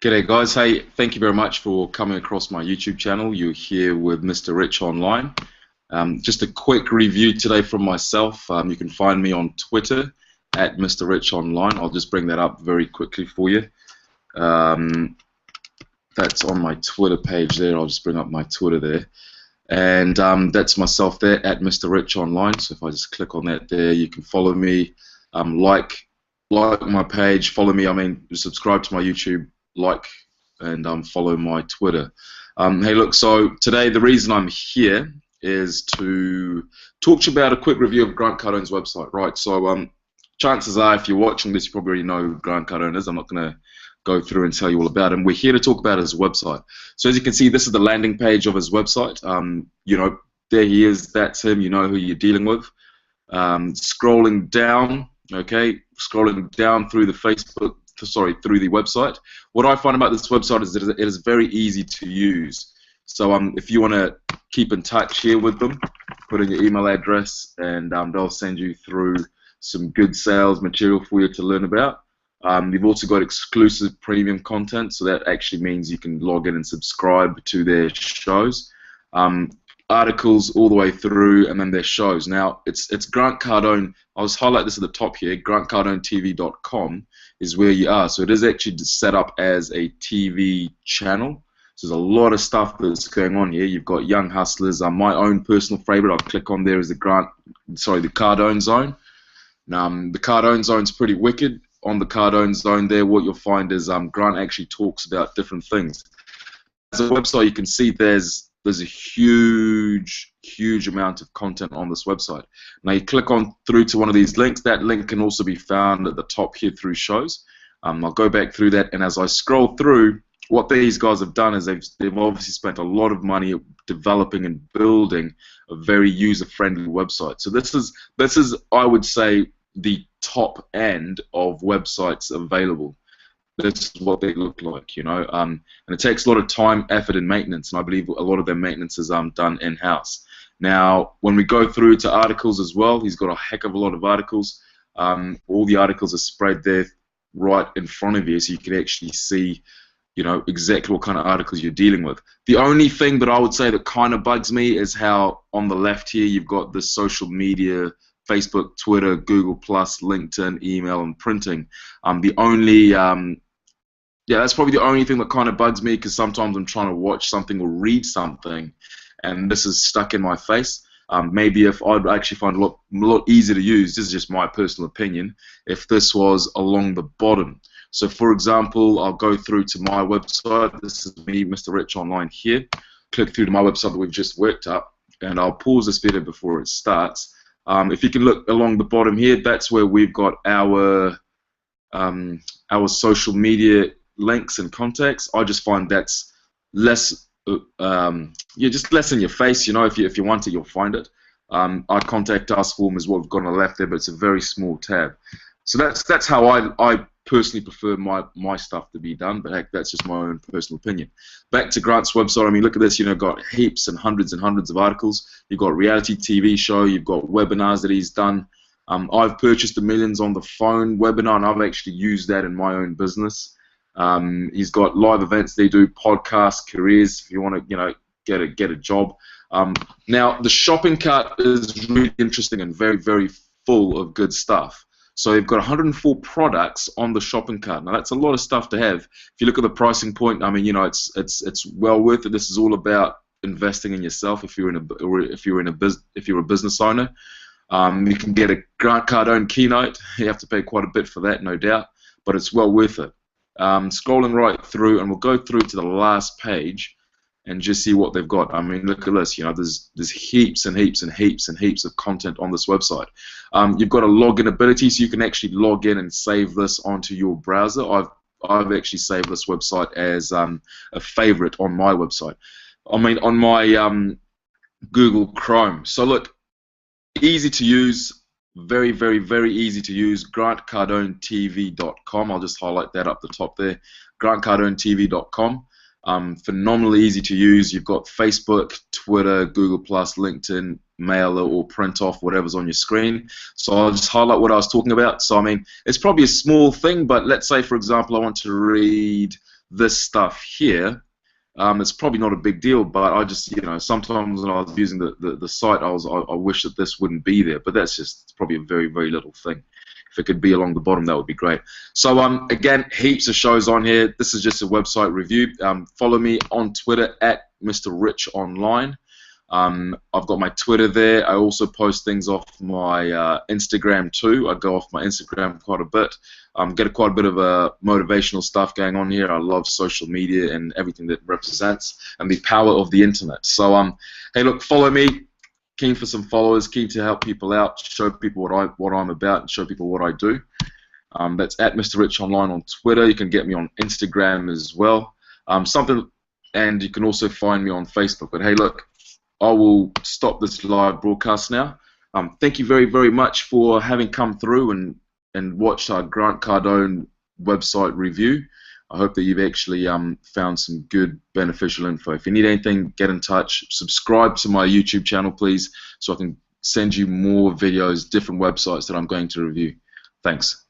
G'day guys, hey, thank you very much for coming across my YouTube channel. You're here with Mr. Rich Online. Just a quick review today from myself. You can find me on Twitter at Mr. Rich Online. I'll just bring that up very quickly for you. That's on my Twitter page there. I'll just bring up my Twitter there. And that's myself there at Mr. Rich Online. So if I just click on that there, you can follow me, like my page, follow me, subscribe to my YouTube, like, and follow my Twitter. Hey, look, so today the reason I'm here is to talk to you about a quick review of Grant Cardone's website, right? So chances are, if you're watching this, you probably already know who Grant Cardone is. I'm not going to go through and tell you all about him. We're here to talk about his website. So as you can see, this is the landing page of his website. You know, there he is. That's him. You know who you're dealing with. Scrolling down, okay, scrolling down through the through the website. What I find about this website is that it is very easy to use. So if you want to keep in touch here with them, put in your email address, and they'll send you through some good sales material for you to learn about. You've also got exclusive premium content, so that actually means you can log in and subscribe to their shows. Articles all the way through, and then their shows. Now, it's Grant Cardone. I'll just highlight this at the top here. GrantCardoneTV.com is where you are. So it is actually set up as a TV channel. So there's a lot of stuff that's going on here. You've got Young Hustlers. My own personal favorite, I'll click on there, is the Cardone Zone. Now, the Cardone Zone's pretty wicked. On the Cardone Zone there, what you'll find is Grant actually talks about different things. As a website, you can see there's a huge amount of content on this website. Now you click on through to one of these links. That link can also be found at the top here through shows. I'll go back through that, and as I scroll through, what these guys have done is they've obviously spent a lot of money developing and building a very user-friendly website. So this is I would say the top end of websites available. This is what they look like, you know, and it takes a lot of time, effort, and maintenance, and I believe a lot of their maintenance is done in-house. Now, when we go through to articles as well, he's got a heck of a lot of articles. All the articles are spread there right in front of you, so you can actually see, you know, exactly what kind of articles you're dealing with. The only thing that I would say that kind of bugs me is how on the left here you've got the social media, Facebook, Twitter, Google+, LinkedIn, email, and printing. Yeah, that's probably the only thing that kind of bugs me, because sometimes I'm trying to watch something or read something, and this is stuck in my face. Maybe if I'd actually find it a lot easier to use, this is just my personal opinion, if this was along the bottom. So for example, I'll go through to my website. This is me, Mr. Rich Online here. Click through to my website that we've just worked up, and I'll pause this video before it starts. If you can look along the bottom here, that's where we've got our social media links and contacts. I just find that's less, just less in your face. You know, if you want it, you'll find it. Our contact us form is what we've got on the left there, but it's a very small tab. So that's how I personally prefer my stuff to be done. But heck, that's just my own personal opinion. Back to Grant's website. I mean, look at this. You know, got heaps and hundreds of articles. You've got reality TV show. You've got webinars that he's done. I've purchased a Millions on the Phone webinar, and I've actually used that in my own business. He's got live events. They do podcasts, careers. If you want to, you know, get a job. Now the shopping cart is really interesting and very, very full of good stuff. So you've got 104 products on the shopping cart. Now that's a lot of stuff to have. If you look at the pricing point, I mean, you know, it's well worth it. This is all about investing in yourself. If you're a business owner, you can get a Grant Cardone keynote. You have to pay quite a bit for that, no doubt, but it's well worth it. Scrolling right through, and we'll go through to the last page and just see what they've got. I mean, look at this. You know, there's heaps and heaps and heaps and heaps of content on this website. You've got a login ability, so you can actually log in and save this onto your browser. I've actually saved this website as a favorite on my website. I mean, on my Google Chrome. So look, easy to use. Very, very, very easy to use. GrantCardoneTV.com. I'll just highlight that up the top there. GrantCardoneTV.com. Phenomenally easy to use. You've got Facebook, Twitter, Google+, LinkedIn, Mailer, or print off whatever's on your screen. So I'll just highlight what I was talking about. So I mean, it's probably a small thing, but let's say, for example, I want to read this stuff here, it's probably not a big deal, but I just, sometimes when I was using the site, I wish that this wouldn't be there, but that's just probably a very, very little thing. If it could be along the bottom, that would be great. So again, heaps of shows on here. This is just a website review. Follow me on Twitter at Mr. Rich Online. I've got my Twitter there. I also post things off my Instagram too. I go off my Instagram quite a bit. Get quite a bit of motivational stuff going on here. I love social media and everything that represents and the power of the internet. So hey, look, follow me. Keen for some followers. Keen to help people out, show people what I'm about, and show people what I do. That's at Mr. Rich Online on Twitter. You can get me on Instagram as well. And you can also find me on Facebook. But hey, look, I will stop this live broadcast now. Thank you very, very much for having come through and watched our Grant Cardone website review. I hope that you've actually found some good, beneficial info. If you need anything, get in touch. Subscribe to my YouTube channel, please, so I can send you more videos, different websites that I'm going to review. Thanks.